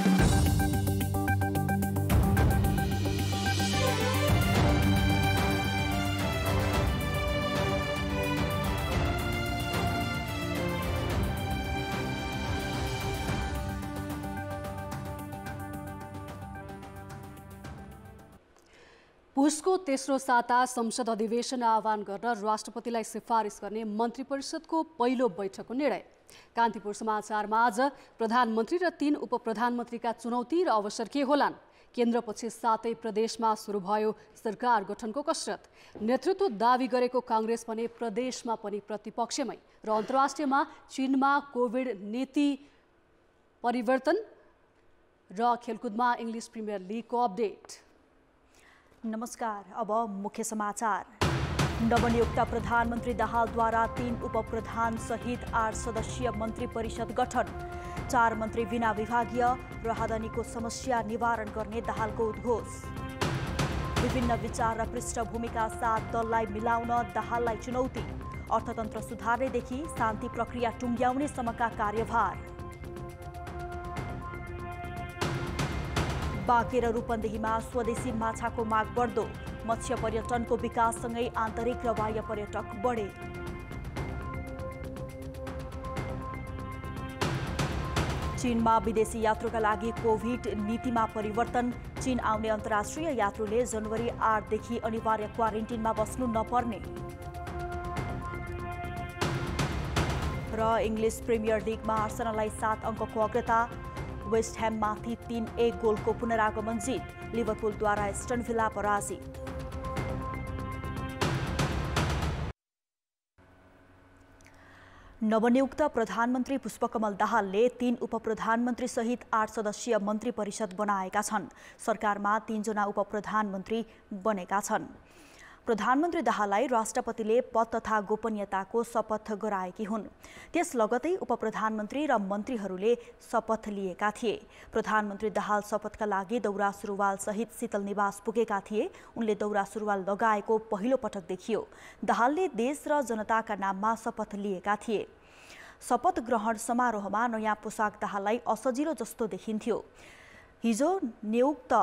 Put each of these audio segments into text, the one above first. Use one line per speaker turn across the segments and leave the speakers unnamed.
पुसको तेस्रो साता संसद अधिवेशन आह्वान गर्न राष्ट्रपतिलाई सिफारिस गर्ने मन्त्री परिषदको पहिलो बैठकको निर्णय। कान्तिपुर समाचारमा आज प्रधानमन्त्री र 3 उपप्रधानमन्त्रीका चुनौती र अवसर के होलान्, केन्द्रपछि 7 प्रदेशमा सुरु भयो सरकार गठनको कसरत। नेतृत्व दावी गरेको कांग्रेस भने प्रदेशमा पनि प्रतिपक्षमै र अन्तर्राष्ट्रियमा चीनमा कोभिड नीति परिवर्तन र खेलकुदमा इङ्ग्लिस प्रिमियर लिगको अपडेट।
नमस्कार, अब मुख्य समाचार। नवनियुक्त प्रधानमन्त्री दाहालद्वारा 3 उपप्रधान सहित 8 सदस्यीय मन्त्री परिषद गठन। 4 मन्त्री बिना विभागीय राहदानीको समस्या निवारण गर्ने दाहालको उद्घोष। विभिन्न विचार र पृष्ठभूमिका साथ दललाई मिलाउन दाहाललाई चुनौती। अर्थतन्त्र सुधार्नेदेखि शान्ति प्रक्रिया टुङ्ग्याउनेसम्मका कार्यभार। बाँके र रूपन्देहीमा स्वदेशी माछाको माग बढ्दो। मत्स्य पर्यटनको विकाससँगै आन्तरिक र बाह्य पर्यटक बढे। चीनमा विदेशी यात्रुका लागि कोभिड नीतिमा परिवर्तन। चीन आउने अन्तर्राष्ट्रिय यात्रुले जनवरी 8 देखि अनिवार्य क्वारेन्टिनमा बस्नु नपर्ने। र इङ्ग्लिस प्रिमियर लिगमा आर्सेनललाई 7 अङ्कको अग्रता। वेस्ट ह्याममाथि 3-1 गोलको पुनरागमन जित। लिभरपुलद्वारा एस्टन विला पराजित। नवनियुक्त प्रधानमन्त्री पुष्पकमल दाहालले 3 उपप्रधानमन्त्री सहित 8 सदस्यीय मन्त्री परिषद बनाएका छन्। सरकारमा 3 जना उपप्रधानमन्त्री बनेका छन्। प्रधानमन्त्री दाहाललाई राष्ट्रपतिले पद तथा गोपनीयताको शपथ गराएकी हुन्। त्यस लगतै उपप्रधानमन्त्री र मन्त्रीहरूले शपथ लिएका थिए। प्रधानमन्त्री दाहाल शपथका लागि दौरा सुरुवाल सहित शीतल निवास पुगेका थिए। उनले दौरा सुरुवाल लगाएको पहिलो पटक देखियो। दाहालले देश र जनताका नाममा शपथ लिएका थिए। शपथ ग्रहण समारोहमा नयाँ पोसाक दाहाललाई असजिलो जस्तो देखिन्थ्यो। हिजो नियुक्त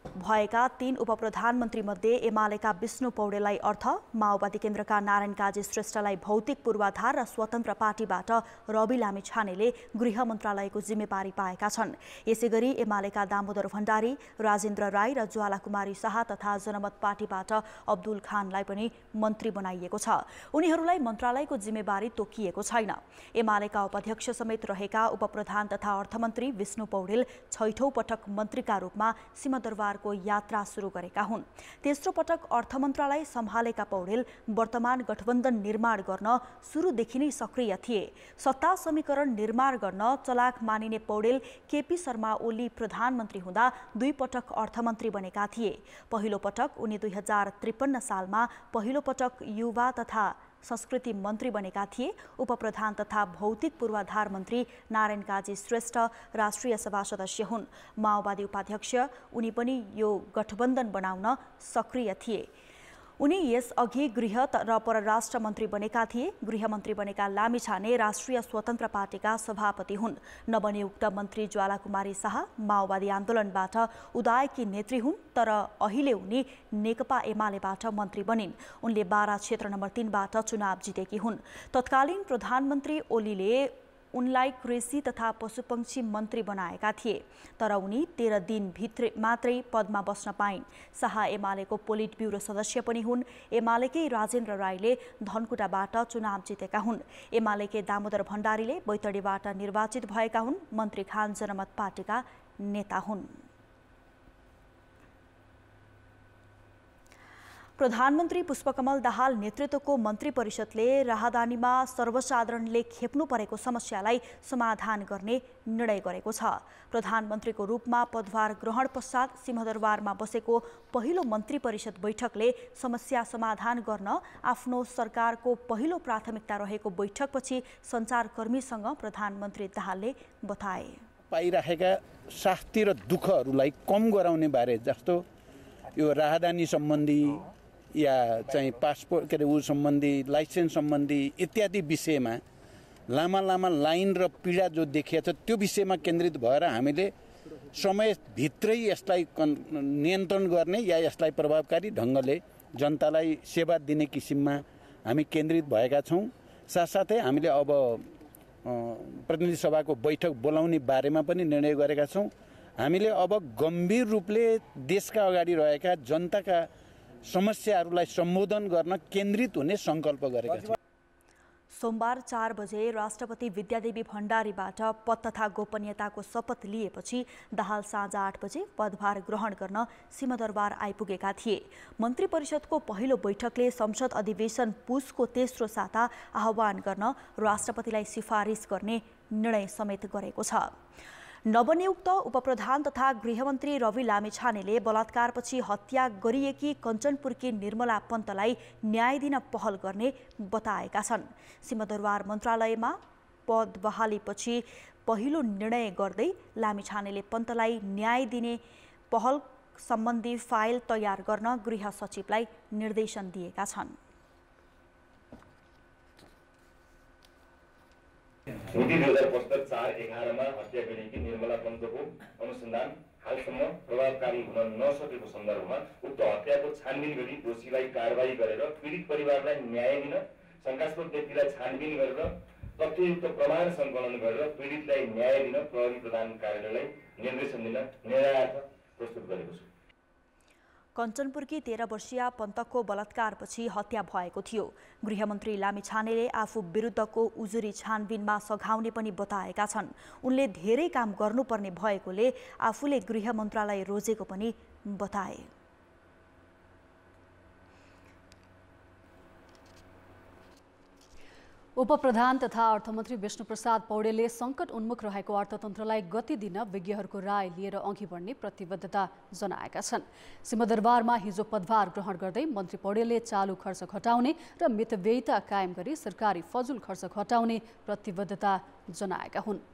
भएका 3 उपप्रधानमन्त्री मध्ये एमालेका विष्णु पौडेललाई अर्थ, माओवादी केन्द्रका नारायण काजी श्रेष्ठलाई भौतिक पूर्वाधार र स्वतन्त्र पार्टीबाट रवि लामिछानेले गृह मन्त्रालयको जिम्मेवारी पाएका छन्। यसैगरी एमालेका दामोदर भण्डारी, राजेन्द्र राई र ज्वालाकुमारी शाह तथा जनमत पार्टीबाट अब्दुल खानलाई पनि मन्त्री बनाइएको छ। उनीहरूलाई मन्त्रालयको जिम्मेवारी तोकिएको छैन। एमालेका उपाध्यक्ष समेत रहेका उपप्रधान तथा अर्थमन्त्री विष्णु पौडेल 6औं पटक मन्त्रीका रूपमा सिंहदरबार को यात्रा सुरु गरेका हुन्। तेस्रो पटक अर्थ मन्त्रालय सम्हालेका पौडेल वर्तमान गठबन्धन निर्माण गर्न सुरुदेखि नै सक्रिय थिए। सत्ता समीकरण निर्माण गर्न चलाक मानिने पौडेल केपी शर्मा ओली प्रधानमन्त्री हुँदा 2 पटक अर्थमन्त्री बनेका थिए। पहिलो पटक उनी 2053 सालमा पहिलो पटक युवा तथा संस्कृति मन्त्री बनेका थिए। उपप्रधान तथा भौतिक पूर्वाधार मन्त्री नारायण काजी श्रेष्ठ राष्ट्रिय सभा सदस्य हुन्। माओवादी उपाध्यक्ष उनी पनि यो गठबन्धन बनाउन सक्रिय थिए। उनी यसअघि गृह र परराष्ट्र मन्त्री बनेका थिए। गृहमन्त्री बनेका लामिछाने राष्ट्रिय स्वतन्त्र पार्टीका सभापति हुन्। नवनियुक्त मन्त्री ज्वालाकुमारी शाह माओवादी आन्दोलनबाट उदाएकी नेत्री हुन्, तर अहिले उनी नेकपा एमालेबाट मन्त्री बनिन्। उनले बारा क्षेत्र नम्बर 3 बाट चुनाव जितेकी हुन्। तत्कालीन प्रधानमन्त्री ओलीले उनलाई कृषि तथा पशुपक्षी मन्त्री बनाएका थिए, तर उनी 13 दिन भित्र मात्रै पदमा बस्न पाइन्। शाह एमालेको पोलिट ब्युरो सदस्य पनि हुन्। एमालेकै राजेन्द्र राईले धनकुटाबाट चुनाव जितेका हुन्। एमालेकै दामोदर भण्डारीले बैतडीबाट निर्वाचित भएका हुन्। मन्त्री खान जनमत पार्टीका नेता हुन्। प्रधानमन्त्री पुष्पकमल दाहाल नेतृत्वको मन्त्री परिषदले राहदानीमा सर्वसाधारणले खेप्नु परेको समस्यालाई समाधान गर्ने निर्णय गरेको छ। प्रधानमन्त्रीको रूपमा पदभार ग्रहण पश्चात सिंहदरबारमा बसेको पहिलो मन्त्री परिषद बैठकले समस्या समाधान गर्न आफ्नो सरकारको पहिलो प्राथमिकता रहेको बैठकपछि सञ्चारकर्मीसँग प्रधानमन्त्री दाहालले बताए।
पाइरहेका शास्ति र दुःखहरूलाई कम गराउने बारे जस्तो यो राहदानी सम्बन्धी या चाहिँ पासपोर्ट के अरे ऊ सम्बन्धी, लाइसेन्स सम्बन्धी इत्यादि विषयमा लामा लाइन र पीडा जो देखिएको छ त्यो विषयमा केन्द्रित भएर हामीले समयभित्रै यसलाई नियन्त्रण गर्ने या यसलाई प्रभावकारी ढङ्गले जनतालाई सेवा दिने किसिममा हामी केन्द्रित भएका छौँ। साथसाथै हामीले अब प्रतिनिधि सभाको बैठक बोलाउने बारेमा पनि निर्णय गरेका छौँ। हामीले अब गम्भीर रूपले देशका अगाडि रहेका जनताका समस्याहरूलाई सम्बोधन गर्न केन्द्रित हुने सङ्कल्प गरेका छौँ।
सोमबार 4 बजे राष्ट्रपति विद्यादेवी भण्डारीबाट पद तथा गोपनीयताको शपथ लिएपछि दाहाल साँझ 8 बजे पदभार ग्रहण गर्न सिंहदरबार आइपुगेका थिए। मन्त्री परिषदको पहिलो बैठकले संसद अधिवेशन पुसको तेस्रो साता आह्वान गर्न राष्ट्रपतिलाई सिफारिस गर्ने निर्णय समेत गरेको छ। नवनियुक्त उपप्रधान तथा गृहमन्त्री रवि लामिछानेले बलात्कारपछि हत्या गरिएकी कञ्चनपुरकी निर्मला पन्तलाई न्याय दिन पहल गर्ने बताएका छन्। सिंहदरबार मन्त्रालयमा पद बहालीपछि पहिलो निर्णय गर्दै लामिछानेले पन्तलाई न्याय दिने पहल सम्बन्धी फाइल तयार गर्न गृह सचिवलाई निर्देशन दिएका छन्।
मिति 2075 4/11 मा हत्या गरिएकी निर्मला पन्तको अनुसन्धान हालसम्म प्रभावकारी हुन नसकेको सन्दर्भमा उक्त हत्याको छानबिन गरी दोषीलाई कारबाही गरेर पीडित परिवारलाई न्याय दिन, शङ्कास्पद व्यक्तिलाई छानबिन गरेर तथ्ययुक्त प्रमाण सङ्कलन गरेर पीडितलाई न्याय दिन प्रहरी प्रधान कार्यालयलाई निर्देशन दिन निर्णयार्थ प्रस्तुत गरेको छु।
कञ्चनपुरकी 13 वर्षीय पन्तको बलात्कारपछि हत्या भएको थियो। गृहमन्त्री लामिछानेले आफू विरुद्धको उजुरी छानबिनमा सघाउने पनि बताएका छन्। उनले धेरै काम गर्नुपर्ने भएकोले आफूले गृह मन्त्रालय रोजेको पनि बताए।
उपप्रधान तथा अर्थमन्त्री विष्णुप्रसाद पौडेलले सङ्कट उन्मुख रहेको अर्थतन्त्रलाई गति दिन विज्ञहरूको राय लिएर अघि बढ्ने प्रतिबद्धता जनाएका छन्। सिंहदरबारमा हिजो पदभार ग्रहण गर्दै मन्त्री पौडेलले चालु खर्च घटाउने र मितव्ययिता कायम गरी सरकारी फजुल खर्च घटाउने प्रतिबद्धता जनाएका हुन्।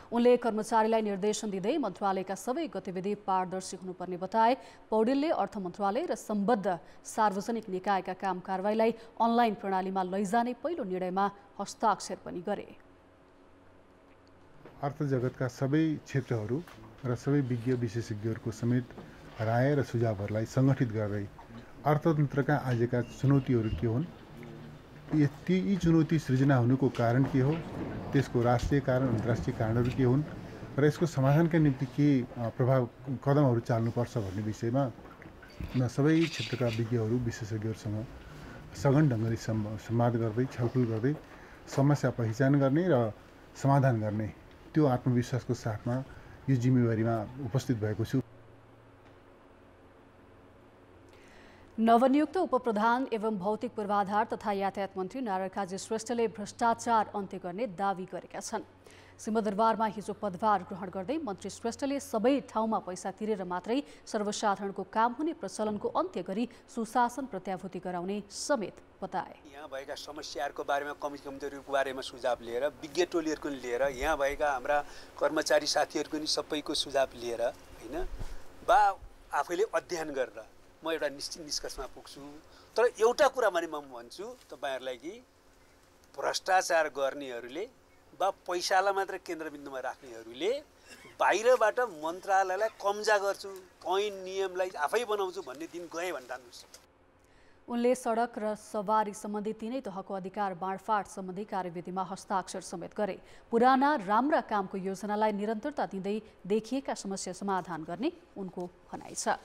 उनले कर्मचारीलाई निर्देशन दिँदै मन्त्रालयका सबै गतिविधि पारदर्शी हुनुपर्ने बताए। पौडेलले अर्थ मन्त्रालय र सम्बद्ध सार्वजनिक निकायका काम कारबाहीलाई अनलाइन प्रणालीमा लैजाने पहिलो निर्णयमा हस्ताक्षर पनि गरे।
अर्थ जगतका सबै क्षेत्रहरू र सबै विज्ञ विशेषज्ञहरूको समेत राय र सुझावहरूलाई सङ्गठित गर्दै अर्थतन्त्रका आजका चुनौतीहरू के हुन्, यी चुनौती सृजना हुनुको कारण के हो, त्यसको राष्ट्रिय कारण अन्तर्राष्ट्रिय कारणहरू के हुन् र यसको समाधानका निम्ति के कदमहरू चाल्नुपर्छ भन्ने विषयमा सबै क्षेत्रका विज्ञहरू विशेषज्ञहरूसँग सघन ढङ्गले संवाद गर्दै छलफल गर्दै समस्या पहिचान गर्ने र समाधान गर्ने त्यो आत्मविश्वासको साथमा यो जिम्मेवारीमा उपस्थित भएको छु।
नवनियुक्त उपप्रधान एवं भौतिक पूर्वाधार तथा यातायात मन्त्री नारायण काजी श्रेष्ठले भ्रष्टाचार अन्त्य गर्ने दावी गरेका छन्। सिंहदरबारमा हिजो पदभार ग्रहण गर्दै मन्त्री श्रेष्ठले सबै ठाउँमा पैसा तिरेर मात्रै सर्वसाधारणको काम हुने प्रचलनको अन्त्य गरी सुशासन प्रत्याभूति गराउने समेत बताए।
यहाँ भएका समस्याहरूको बारेमा कमजोरीको बारेमा सुझाव लिएर विज्ञ टोलीहरूको लिएर यहाँ भएका हाम्रा कर्मचारी साथीहरूको नि सबैको सुझाव लिएर हैन बा आफैले अध्ययन गरेर म एउटा निश्चित निष्कर्षमा पुग्छु। तर एउटा कुरा पनि म भन्छु तपाईहरुलाई कि भ्रष्टाचार गर्नेहरूले बा पैसालाई मात्र केन्द्रबिन्दुमा राख्नेहरूले बाहिरबाट मन्त्रालयलाई कब्जा गर्छु, ऐन नियमलाई आफै बनाउँछु भन्ने दिन गए भन्दानुस्।
उनले सडक र सवारी सम्बन्धी तीनै तहको अधिकार बाँडफाँड सम्बन्धी कार्यविधिमा हस्ताक्षर समेत गरे। पुराना राम्रा कामको योजनालाई निरन्तरता दिँदै देखिएका समस्या समाधान गर्ने उनको भनाइ छ।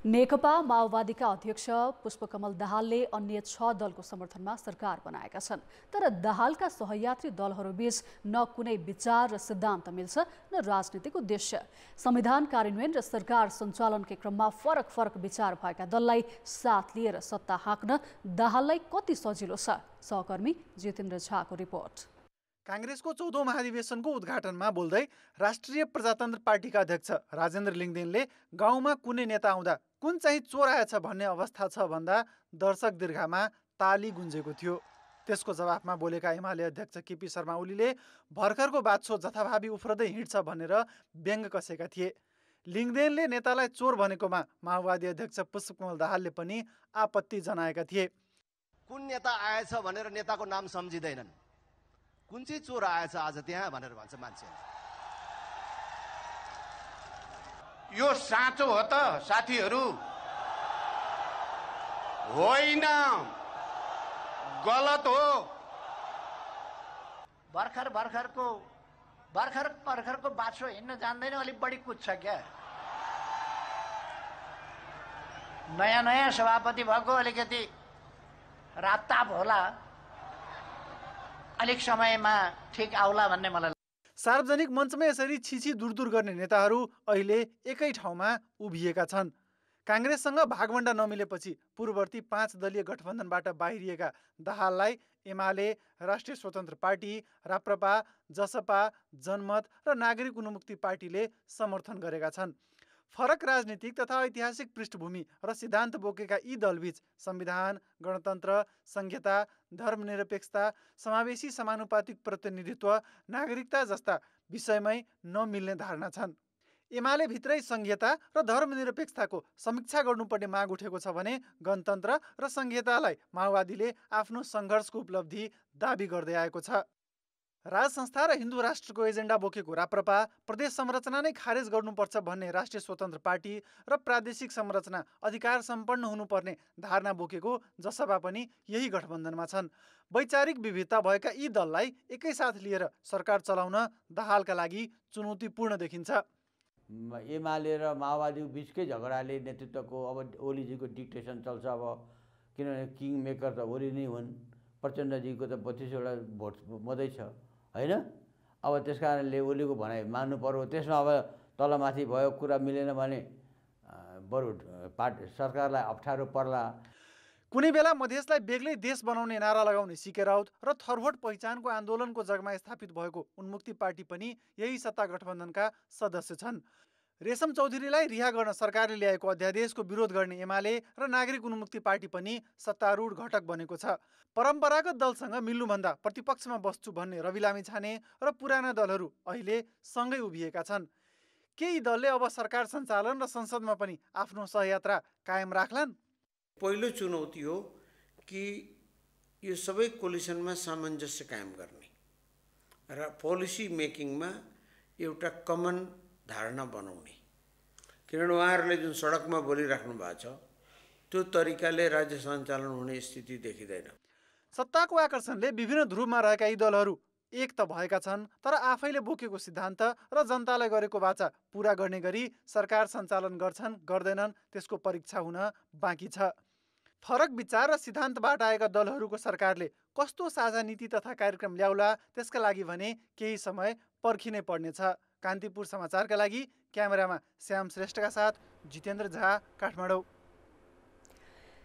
नेकपा माओवादीका अध्यक्ष पुष्पकमल दाहालले अन्य 6 दलको समर्थनमा सरकार बनाएका छन्। तर दाहालका सहयात्री दलहरूबीच न कुनै विचार र सिद्धान्त मिल्छ न राजनीतिक उद्देश्य। संविधान कार्यान्वयन र सरकार सञ्चालनकै क्रममा फरक विचार भएका दललाई साथ लिएर सत्ता हाँक्न दाहाललाई कति सजिलो छ? सहकर्मी जितेन्द्र झाको रिपोर्ट।
कांग्रेसको 14औं महाधिवेशनको उद्घाटनमा बोल्दै राष्ट्रिय प्रजातन्त्र पार्टीका अध्यक्ष राजेन्द्र लिङदेनले गाउँमा कुनै नेता आउँदा कुन चाहिँ चोर आएछ भन्ने अवस्था छ भन्दा दर्शक दीर्घामा ताली गुन्जेको थियो। त्यसको जवाफमा बोलेका एमाले अध्यक्ष केपी शर्मा ओलीले भर्खरको बादशो जथाभावी उफ्रदै हिँड्छ भनेर व्यङ्ग कसेका थिए। लिङदेनले नेतालाई चोर भनेकोमा माओवादी अध्यक्ष पुष्पकमल दाहालले पनि आपत्ति जनाएका थिए।
कुन नेता आएछ भनेर नेताको नाम सम्झिँदैनन्, कुन चाहिँ चोर आएछ आज त्यहाँ भनेर भन्छ मान्छे।
यो साँचो हो त साथीहरू? होइन, गलत हो।
भर्खरको बाछो हिँड्न जान्दैन, अलिक बढी कुद्छ क्या। नयाँ सभापति भएको, अलिकति रातताप होला, अलिक समयमा ठिक आउला भन्ने मलाई।
सार्वजनिक मञ्चमा यसरी छिछि दूर गर्ने नेताहरू अहिले एकै ठाउँमा उभिएका छन्। काङ्ग्रेससँग भागवण्डा नमिलेपछि पूर्ववर्ती 5 दलीय गठबन्धनबाट बाहिरिएका दाहाललाई एमाले, राष्ट्रिय स्वतन्त्र पार्टी, राप्रपा, जसपा, जनमत र नागरिक उन्मुक्ति पार्टीले समर्थन गरेका छन्। फरक राजनीतिक तथा ऐतिहासिक पृष्ठभूमि र सिद्धान्त बोकेका यी दलबीच संविधान, गणतन्त्र, संहिता, धर्मनिरपेक्षता, समावेशी समानुपातिक प्रतिनिधित्व, नागरिकता जस्ता विषयमै नमिल्ने धारणा छन्। एमाले भित्रै संहिता र धर्मनिरपेक्षताको समीक्षा गर्नुपर्ने माग उठेको छ भने गणतन्त्र र संहितालाई माओवादीले आफ्नो सङ्घर्षको उपलब्धि दाबी गर्दै आएको छ। राज संस्था र हिन्दू राष्ट्रको एजेन्डा बोकेको राप्रपा, प्रदेश संरचना नै खारेज गर्नुपर्छ भन्ने राष्ट्रिय स्वतन्त्र पार्टी र प्रादेशिक संरचना अधिकार सम्पन्न हुनुपर्ने धारणा बोकेको जसपा पनि यही गठबन्धनमा छन्। वैचारिक विविधता भएका यी दललाई एकैसाथ लिएर सरकार चलाउन दाहालका लागि चुनौतीपूर्ण देखिन्छ।
एमाले र माओवादी बिचकै झगडाले नेतृत्वको अब ओलीजीको डिक्टेसन चल्छ। अब किनभने किङ मेकर त ओली नै हुन्, प्रचण्डजीको त 32वटा भोट मात्रै छ होइन। अब त्यस कारणले ओलीको भनाइ मान्नु पर्यो। त्यसमा अब तलमाथि भयो, कुरा मिलेन भने बरु सरकारलाई अप्ठ्यारो पर्ला।
कुनै बेला मधेसलाई बेग्लै देश बनाउने नारा लगाउने सीके राउत र थरभोट पहिचानको आन्दोलनको जगमा स्थापित भएको उन्मुक्ति पार्टी पनि यही सत्ता गठबन्धनका सदस्य छन्। रेशम चौधरीलाई रिहा गर्न सरकारले ल्याएको अध्यादेशको विरोध गर्ने एमाले र नागरिक उन्मुक्ति पार्टी पनि सत्तारूढ घटक बनेको छ। परम्परागत दलसँग मिल्नुभन्दा प्रतिपक्षमा बस्छु भन्ने रवि लामिछाने र पुराना दलहरू अहिले सँगै उभिएका छन्। केही दलले अब सरकार सञ्चालन र संसदमा पनि आफ्नो सहयात्रा कायम राख्लान्।
पहिलो चुनौती हो कि यो सबै कोलिसनमा सामञ्जस्य कायम गर्ने र पोलिसी मेकिङमा एउटा कमन धारणा बनाउने। किनभने उहाँहरूले जुन सडकमा बोलिराख्नु भएको छ त्यो तरिकाले राज्य सञ्चालन हुने स्थिति देखिँदैन।
सत्ताको आकर्षणले विभिन्न ध्रुवमा रहेका यी दलहरू एक त भएका छन्, तर आफैले बोकेको सिद्धान्त र जनतालाई गरेको वाचा पूरा गर्ने गरी सरकार सञ्चालन गर्छन् गर्दैनन् त्यसको परीक्षा हुन बाँकी छ। फरक विचार र सिद्धान्तबाट आएका दलहरूको सरकारले कस्तो साझा नीति तथा कार्यक्रम ल्याउला त्यसका लागि भने केही समय पर्खिनै पर्नेछ। कान्तिपुर समाचारका लागि क्यामेरामा श्याम श्रेष्ठका साथ जितेन्द्र झा, काठमाडौँ।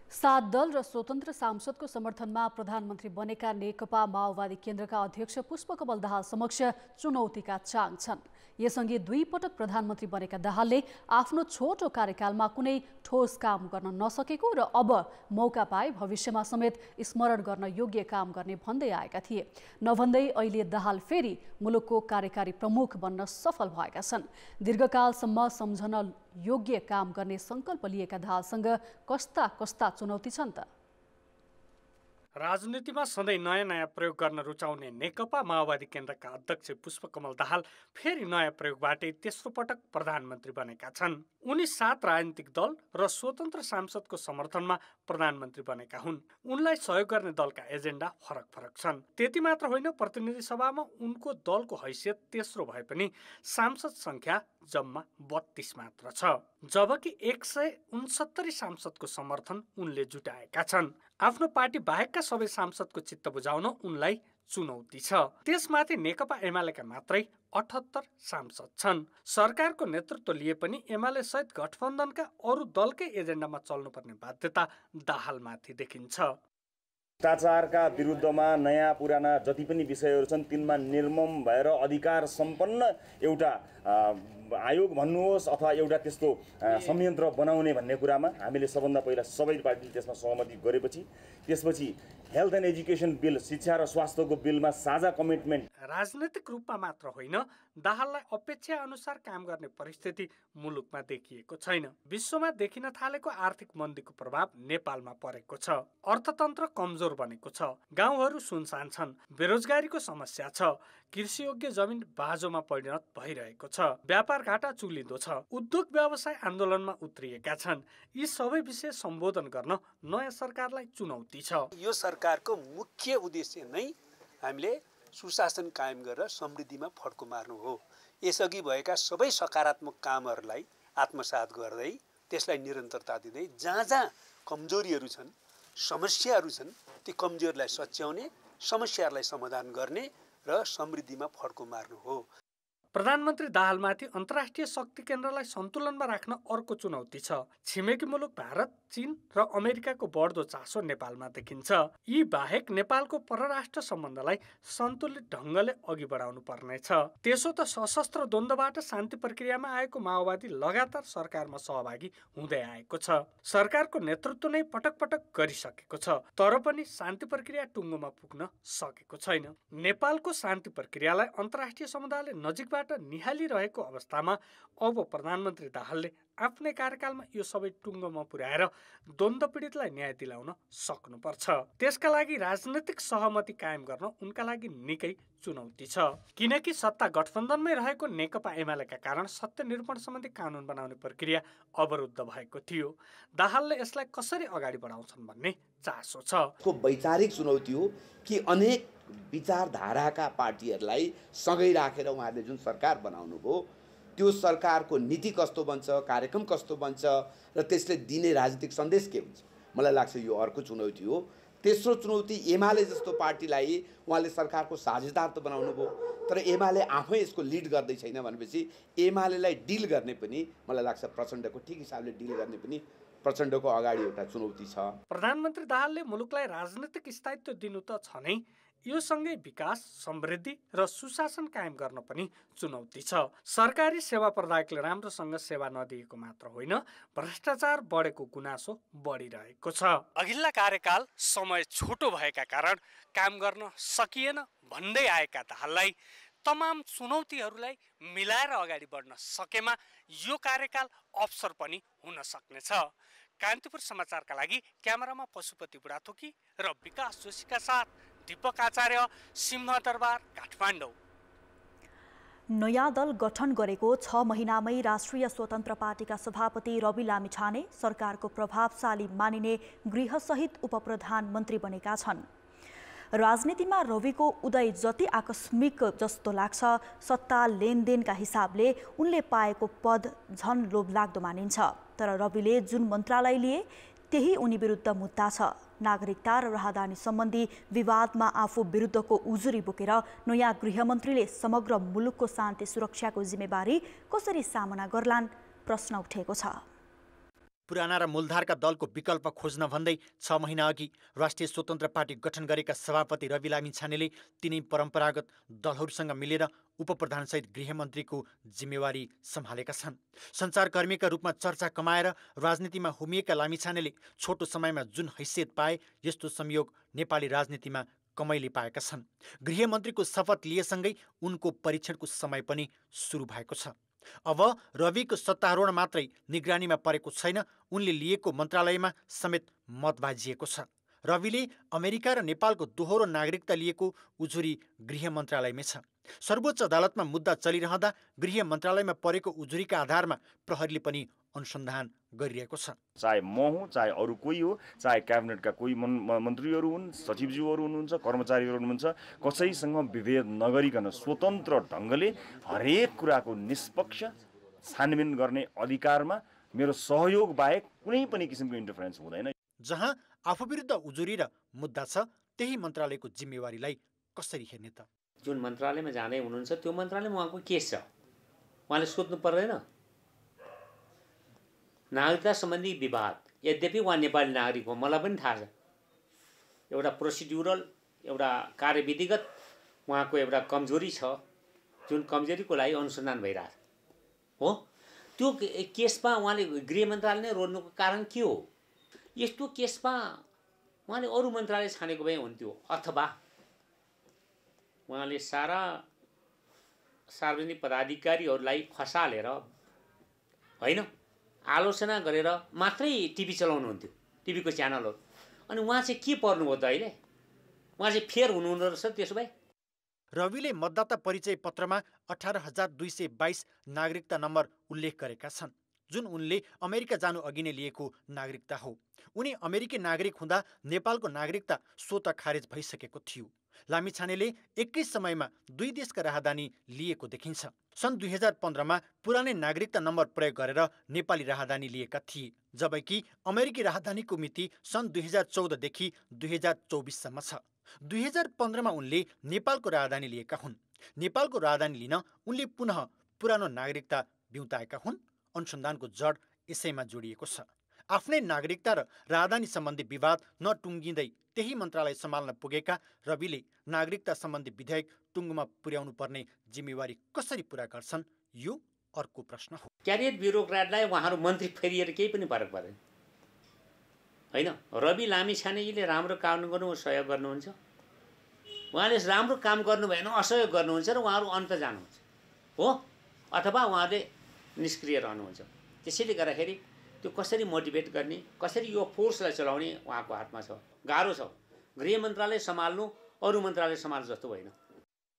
7 दल र स्वतन्त्र सांसदको समर्थनमा प्रधानमन्त्री बनेका नेकपा माओवादी केन्द्रका अध्यक्ष पुष्पकमल दाहाल समक्ष चुनौतीका चाङ छन्। यसअघि 2 पटक प्रधानमन्त्री बनेका दाहालले आफ्नो छोटो कार्यकालमा कुनै ठोस काम गर्न नसकेको र अब मौका पाए भविष्यमा समेत स्मरण गर्न योग्य काम गर्ने भन्दै आएका थिए। नभन्दै अहिले दाहाल फेरि मुलुकको कार्यकारी प्रमुख बन्न सफल भएका छन्। दीर्घकालसम्म सम्झन योग्य काम गर्ने सङ्कल्प लिएका दाहालसँग कस्ता चुनौती छन् त?
राजनीतिमा सधैँ नयाँ प्रयोग गर्न रुचाउने नेकपा माओवादी केन्द्रका अध्यक्ष पुष्पकमल दाहाल फेरि नयाँ प्रयोगबाटै तेस्रो पटक प्रधानमन्त्री बनेका छन्। उनी 7 राजनीतिक दल र स्वतन्त्र सांसदको समर्थनमा प्रधानमन्त्री बनेका हुन्। उनलाई सहयोग गर्ने दलका एजेन्डा फरक छन्। त्यति मात्र होइन, प्रतिनिधि सभामा उनको दलको हैसियत तेस्रो भए पनि सांसद संख्या जम्मा 32 मात्र छ, जबकि 169 सांसदको समर्थन उनले जुटाएका छन्। आफ्नो पार्टी बाहेकका सबै सांसदको चित्त बुझाउन उनलाई चुनौती छ। त्यसमाथि नेकपा एमालेका मात्रै 78 सांसद छन्। सरकारको नेतृत्व लिए पनि एमाले सहित गठबन्धनका अरू दलकै एजेन्डामा चल्नुपर्ने बाध्यता दाहालमाथि देखिन्छ।
भ्रष्टाचारका विरुद्धमा नयाँ पुराना जति पनि विषयहरू छन् तिनमा निर्मम भएर अधिकार सम्पन्न एउटा आयोग भन्नुहोस् अथवा एउटा त्यस्तो संयन्त्र बनाउने भन्ने कुरामा हामीले सबभन्दा पहिला सबै पार्टीले त्यसमा सहमति गरेपछि त्यसपछि हेल्थ एन्ड एजुकेसन बिल, शिक्षा र स्वास्थ्यको बिलमा साझा कमिटमेन्ट।
राजनैतिक रूपमा मात्र होइन, दाहाललाई अपेक्षा अनुसार काम गर्ने परिस्थिति मुलुकमा देखिएको छैन। विश्वमा देखिन थालेको आर्थिक मन्दीको प्रभाव नेपालमा परेको छ। अर्थतन्त्र कमजोर बनेको छ। गाउँहरू सुनसान छन्। बेरोजगारीको समस्या छ। कृषियोग्य जमिन बाजोमा परिणत भइरहेको छ। व्यापार घाटा चुलिँदो छ। उद्योग व्यवसाय आन्दोलनमा उत्रिएका छन्। यी सबै विषय सम्बोधन गर्न नयाँ सरकारलाई चुनौती छ।
यो सरकारको मुख्य उद्देश्य नै हामीले सुशासन कायम गरेर समृद्धिमा फड्को मार्नु हो। यसअघि भएका सबै सकारात्मक कामहरूलाई आत्मसात गर्दै त्यसलाई निरन्तरता दिँदै जहाँ जहाँ कमजोरीहरू छन्, समस्याहरू छन्, ती कमजोरीलाई सच्याउने, समस्याहरूलाई समाधान गर्ने र समृद्धिमा फड्को मार्नु हो।
प्रधानमन्त्री दाहालमाथि अन्तर्राष्ट्रिय शक्ति केन्द्रलाई सन्तुलनमा राख्न अर्को चुनौती छ। छिमेकी मुलुक भारत, चीन र अमेरिकाको बढ्दो चासो नेपालमा देखिन्छ। यी बाहेक नेपालको परराष्ट्र सम्बन्धलाई सन्तुलित ढङ्गले अघि बढाउनु पर्नेछ। त्यसो त सशस्त्र द्वन्द्वबाट शान्ति प्रक्रियामा आएको माओवादी लगातार सरकारमा सहभागी हुँदै आएको छ। सरकारको नेतृत्व नै पटक पटक गरिसकेको छ, तर पनि शान्ति प्रक्रिया टुङ्गोमा पुग्न सकेको छैन। नेपालको शान्ति प्रक्रियालाई अन्तर्राष्ट्रिय समुदायले नजिकबाट निहालिरहेको अवस्थामा अब प्रधानमन्त्री दाहालले आफ्नै कार्यकालमा यो सबै टुङ्गोमा पुर्याएर द्वन्द्व पीडितलाई न्याय दिलाउन सक्नुपर्छ। त्यसका लागि राजनैतिक सहमति कायम गर्न उनका लागि निकै चुनौती छ, किनकि सत्ता गठबन्धनमै रहेको नेकपा एमालेका कारण सत्य निरूपण सम्बन्धी कानुन बनाउने प्रक्रिया अवरुद्ध भएको थियो। दाहालले यसलाई कसरी अगाडि बढाउँछन् भन्ने चासो छ।
वैचारिक चुनौती हो कि अनेक विचारधाराका पार्टीहरूलाई सँगै राखेर उहाँले जुन सरकार बनाउनु भयो त्यो सरकारको नीति कस्तो बन्छ, कार्यक्रम कस्तो बन्छ र त्यसले दिने राजनीतिक सन्देश के हुन्छ, मलाई लाग्छ यो अर्को चुनौती हो। तेस्रो चुनौती एमाले जस्तो पार्टीलाई उहाँले सरकारको साझेदार त बनाउनु भयो, तर एमाले आफै यसको लिड गर्दै छैन भनेपछि एमालेलाई डिल गर्ने पनि मलाई लाग्छ प्रचण्डको ठिक हिसाबले डिल गर्ने पनि प्रचण्डको अगाडि एउटा चुनौती छ।
प्रधानमन्त्री दाहालले मुलुकलाई राजनैतिक स्थायित्व दिनु त छ नै, यो सँगै विकास, समृद्धि र सुशासन कायम गर्न पनि चुनौती छ। सरकारी सेवा प्रदायकले राम्रोसँग सेवा नदिएको मात्र होइन, भ्रष्टाचार बढेको गुनासो बढिरहेको छ। अघिल्ला कार्यकाल समय छोटो भएका कारण काम गर्न सकिएन भन्दै आएका दाहाललाई तमाम चुनौतीहरूलाई मिलाएर अगाडि बढ्न सकेमा यो कार्यकाल अवसर पनि हुन सक्नेछ। कान्तिपुर समाचारका लागि क्यामेरामा पशुपति बुढाथोकी र विकास जोशीका साथ दीपक आचार्य, सिंहदरबार, काठमाडौँ।
नयाँ दल गठन गरेको 6 महिनामै राष्ट्रिय स्वतन्त्र पार्टीका सभापति रवि लामिछाने सरकारको प्रभावशाली मानिने गृहसहित उपप्रधानमन्त्री बनेका छन्। राजनीतिमा रविको उदय जति आकस्मिक जस्तो लाग्छ, सत्ता लेनदेनका हिसाबले उनले पाएको पद झन लोभलाग्दो मानिन्छ। तर रविले जुन मन्त्रालय लिए त्यही उनी विरुद्ध मुद्दा छ। नागरिकता र राहदानी सम्बन्धी विवादमा आफू विरुद्धको उजुरी बोकेर नयाँ गृहमन्त्रीले समग्र मुलुकको शान्ति सुरक्षाको जिम्मेवारी कसरी सामना गर्लान् प्रश्न उठेको छ।
पुराना र मूलधारका दलको विकल्प खोज्न भन्दै 6 महिना अघि राष्ट्रिय स्वतन्त्र पार्टी गठन गरेका सभापति रवि लामिछानेले तिनै परम्परागत दलहरूसँग मिलेर उपप्रधानसहित गृहमन्त्रीको जिम्मेवारी सम्हालेका छन्। सञ्चारकर्मीका रूपमा चर्चा कमाएर राजनीतिमा होमिएका लामिछानेले छोटो समयमा जुन हैसियत पाए, यस्तो संयोग नेपाली राजनीतिमा कमैले पाएका छन्। गृहमन्त्रीको शपथ लिएसँगै उनको परीक्षणको समय पनि सुरु भएको छ। अब रविको सत्तारोहण मात्रै निगरानीमा परेको छैन, उनले लिएको मन्त्रालयमा समेत मत बाजिएको छ। रविले अमेरिका र नेपालको दोहोरो नागरिकता लिएको उजुरी गृह मन्त्रालयमै छ। सर्वोच्च अदालतमा मुद्दा चलिरहँदा गृह मन्त्रालयमा परेको उजुरीका आधारमा प्रहरीले पनि अनुसन्धान गरिरहेको छ।
चाहे म हुँ, चाहे अरू कोही हो, चाहे क्याबिनेटका कोही मन्त्रीहरू हुन्, सचिवज्यूहरू हुनुहुन्छ, कर्मचारीहरू हुनुहुन्छ, कसैसँग विभेद नगरिकन स्वतन्त्र ढङ्गले हरेक कुराको निष्पक्ष छानबिन गर्ने अधिकारमा मेरो सहयोग बाहेक कुनै पनि किसिमको इन्टरफेरेन्स हुँदैन।
जहाँ आफू विरुद्ध उजुरी र मुद्दा छ, त्यही मन्त्रालयको जिम्मेवारीलाई कसरी हेर्ने त?
जुन मन्त्रालयमा जाँदै हुनुहुन्छ त्यो मन्त्रालयमा उहाँको केस छ, उहाँले सोध्नु पर्दैन। नागरिकता सम्बन्धी विवाद, यद्यपि उहाँ नेपाली नागरिक हो, मलाई पनि थाहा छ। एउटा प्रोसिड्युरल, एउटा कार्यविधिगत उहाँको एउटा कमजोरी छ, जुन कमजोरीको लागि अनुसन्धान भइरहेछ हो। त्यो केसमा उहाँले गृह मन्त्रालय नै रोज्नुको कारण के हो? यस्तो केसमा उहाँले अरू मन्त्रालय छानेको भए हुन्थ्यो, अथवा उहाँले सारा सार्वजनिक पदाधिकारीहरूलाई खसालेर होइन आलोचना गरेर मात्रै टिभी चलाउनुहुन्थ्यो, टिभीको च्यानलहरू। अनि उहाँ चाहिँ के पर्नुभयो त अहिले? उहाँ चाहिँ फेर हुनुहुँदो रहेछ त्यसो भए?
रविले मतदाता परिचय पत्रमा 18,222 नागरिकता नम्बर उल्लेख गरेका छन्, जुन उनले अमेरिका जानु अघि नै लिएको नागरिकता हो। उनी अमेरिकी नागरिक हुँदा नेपालको नागरिकता स्वतः खारेज भइसकेको थियो। लामिछानेले एकै समयमा 2 देशका राहदानी लिएको देखिन्छ। सन् 2015मा पुरानै नागरिकता नम्बर प्रयोग गरेर नेपाली राहदानी लिएका थिए, जबकि अमेरिकी राहदानीको मिति सन् 2014 देखि 2024सम्म छ। 2015मा उनले नेपालको राहदानी लिएका हुन्। नेपालको राहदानी लिन उनले पुनः पुरानो नागरिकता बिउताएका हुन्। अनुसन्धानको जड यसैमा जोडिएको छ। आफ्नै नागरिकता र राहदानी सम्बन्धी विवाद नटुङ्गिँदै त्यही मन्त्रालय सम्हाल्न पुगेका रविले नागरिकता सम्बन्धी विधेयक टुङ्गोमा पुर्याउनु पर्ने जिम्मेवारी कसरी पुरा गर्छन्, यो अर्को प्रश्न हो।
क्याबिनेट ब्युरोक्राटलाई उहाँहरू मन्त्री फेरिएर केही पनि फरक पर्दैन होइन। रवि लामिछानेजीले राम्रो काम गर्नु सहयोग गर्नुहुन्छ, उहाँले राम्रो काम गर्नु भएन असहयोग गर्नुहुन्छ र उहाँहरू अन्त जानुहुन्छ हो, अथवा उहाँले निष्क्रिय रहनुहुन्छ। त्यसैले गर्दाखेरि त्यो कसरी मोटिभेट गर्ने, कसरी यो फोर्सलाई चलाउने उहाँको हातमा छ। गाह्रो छ। गृह मन्त्रालय सम्हाल्नु अरू मन्त्रालय सम्हाल्नु जस्तो होइन।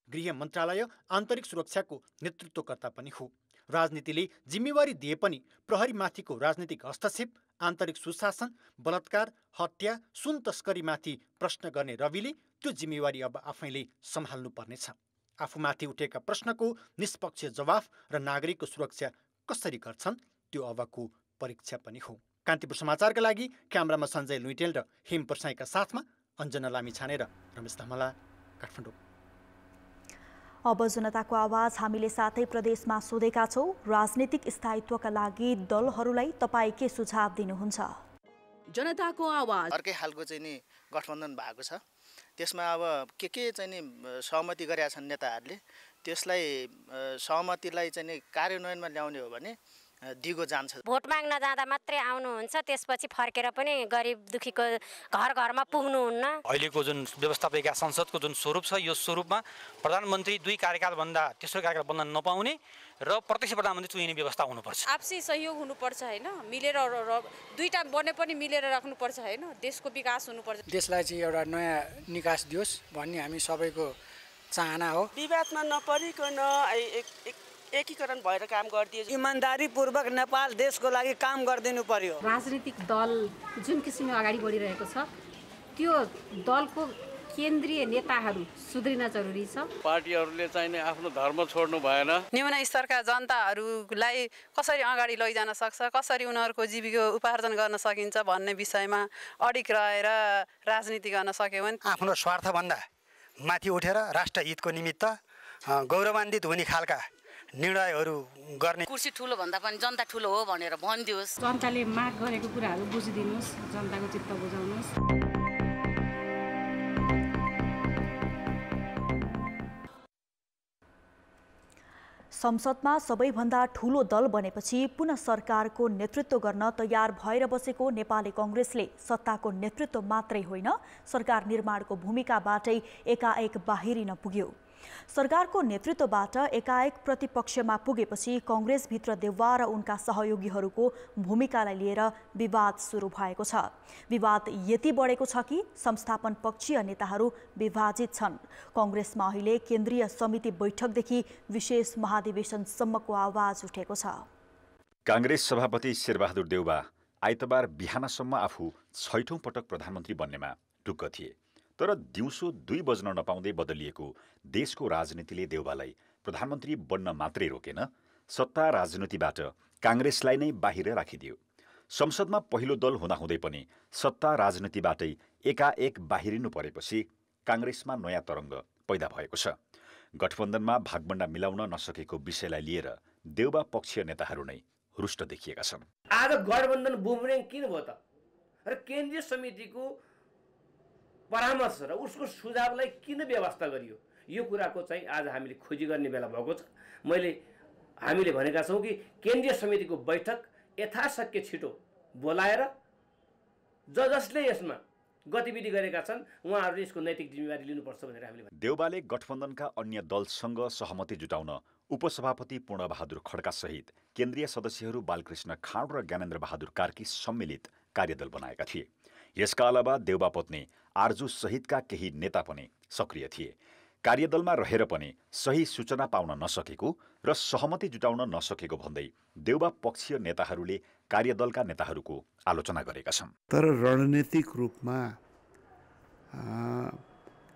गृह मन्त्रालय आन्तरिक सुरक्षाको नेतृत्वकर्ता पनि हो। राजनीतिले जिम्मेवारी दिए पनि प्रहरीमाथिको राजनीतिक हस्तक्षेप, आन्तरिक सुशासन, बलात्कार, हत्या, सुन तस्करीमाथि प्रश्न गर्ने रविले त्यो जिम्मेवारी अब आफैले सम्हाल्नु पर्नेछ। आफूमाथि उठेका प्रश्नको निष्पक्ष जवाफ र नागरिकको सुरक्षा कसरी गर्छन्, त्यो अबको परीक्षा पनि हो। कान्तिपुर समाचारका लागि क्यामेरामा सञ्जय लुइटेल र हेम प्रसाईका साथमा अञ्जना लामिछाने र रमेश धमला, काठमाडौँ।
अब जनताको आवाज हामीले साथै प्रदेशमा सोधेका छौँ। राजनीतिक स्थायित्वका लागि दलहरूलाई तपाईँ के सुझाव दिनुहुन्छ?
जनताको आवाज
अर्कै खालको चाहिँ नि गठबन्धन भएको छ। त्यसमा अब के चाहिँ नि सहमति गरेका छन् नेताहरूले, त्यसलाई सहमतिलाई चाहिँ नि कार्यान्वयनमा ल्याउने हो भने दिगो जान्छ।
भोट माग्न जाँदा मात्रै आउनुहुन्छ, त्यसपछि फर्केर पनि गरिब दुखीको घर घरमा पुग्नुहुन्न।
अहिलेको जुन व्यवस्थापिका संसदको जुन स्वरूप छ, यो स्वरूपमा प्रधानमन्त्री 2 कार्यकालभन्दा तेस्रो कार्यकाल बन्न नपाउने र प्रत्यक्ष प्रधानमन्त्री चुनिने व्यवस्था हुनुपर्छ।
आपसी सहयोग हुनुपर्छ होइन, मिलेर दुईटा बने पनि मिलेर राख्नुपर्छ होइन, देशको विकास हुनुपर्छ।
देशलाई चाहिँ एउटा नयाँ निकास दियोस् भन्ने हामी सबैको चाहना हो।
विवादमा नपरिकन एकीकरण भएर काम गरिदिए,
इमान्दारीपूर्वक नेपाल देशको लागि काम गरिदिनु पर्यो।
राजनीतिक दल जुन किसिमले अगाडि बढिरहेको छ, त्यो दलको केन्द्रीय नेताहरू सुध्रिन जरुरी छ।
पार्टीहरूले चाहिँ आफ्नो धर्म छोड्नु भएन।
निम्न स्तरका जनताहरूलाई कसरी अगाडि लैजान सक्छ, कसरी उनीहरूको जीविका उपार्जन गर्न सकिन्छ भन्ने विषयमा अडिग रहेर राजनीति गर्न सक्यो भने
आफ्नो स्वार्थभन्दा माथि उठेर राष्ट्र हितको निमित्त गौरवान्वित हुने खालका निर्णयहरू गर्ने।
कुर्सी ठुलो भन्दा पनि जनता ठुलो हो भनेर भनिदियोस्।
जनताले माग गरेको कुराहरू बुझिदिनुहोस्, जनताको चित्त बुझाउनुहोस्।
संसदमा सबैभन्दा ठूलो दल बनेपछि पुनः सरकारको नेतृत्व गर्न तयार भएर बसेको नेपाली कांग्रेसले सत्ताको नेतृत्व मात्रै होइन, सरकार निर्माणको भूमिकाबाटै एकाएक बाहिरिन पुग्यो। सरकारको नेतृत्वबाट एकाएक प्रतिपक्षमा पुगेपछि कांग्रेसभित्र देउवा र उनका सहयोगीहरूको भूमिकालाई लिएर विवाद सुरु भएको छ। विवाद यति बढेको छ कि संस्थापन पक्षीय नेताहरू विभाजित छन्। कांग्रेसमा अहिले केन्द्रीय समिति बैठकदेखि विशेष महाधिवेशनसम्मको आवाज उठेको छ।
कांग्रेस सभापति शेरबहादुर देउवा आइतबार बिहानसम्म आफू 6औं पटक प्रधानमन्त्री बन्नेमा ढुक्क थिए, तर दिउँसो 2 बज्न नपाउँदै बदलिएको देशको राजनीतिले देउवालाई प्रधानमन्त्री बन्न मात्रै रोकेन, सत्ता राजनीतिबाट कांग्रेसलाई नै बाहिर राखिदियो। संसदमा पहिलो दल हुँदाहुँदै पनि सत्ता राजनीतिबाटै एकाएक बाहिरिनु परेपछि कांग्रेसमा नयाँ तरङ्ग पैदा भएको छ। गठबन्धनमा भागबण्डा मिलाउन नसकेको विषयलाई लिएर देउवा पक्षीय नेताहरू नै रुष्ट देखिएका छन्।
आज गठबन्धन बुमरेङ किन भयो त? र केन्द्रीय समितिको परामर्श र उसको सुझावलाई किन व्यवस्था गरियो? यो कुराको चाहिँ आज हामीले खोजी गर्ने बेला भएको छ। हामीले भनेका छौँ कि केन्द्रीय समितिको बैठक यथाशक्य छिटो बोलाएर जसले यसमा गतिविधि गरेका छन् उहाँहरूले यसको नैतिक जिम्मेवारी लिनुपर्छ भनेर हामीले।
देउवाले गठबन्धनका अन्य दलसँग सहमति जुटाउन उपसभापति पूर्णबहादुर खड्का सहित केन्द्रीय सदस्यहरू बालकृष्ण खाँड र ज्ञानेन्द्र बहादुर कार्की सम्मिलित कार्यदल बनाएका थिए। यसका अलावा देउवा पत्नी आर्जु सहितका केही नेता पनि सक्रिय थिए। कार्यदलमा रहेर पनि सही सूचना पाउन नसकेको र सहमति जुटाउन नसकेको भन्दै देउबा पक्षीय नेताहरूले कार्यदलका नेताहरूको आलोचना गरेका छन्।
तर रणनीतिक रूपमा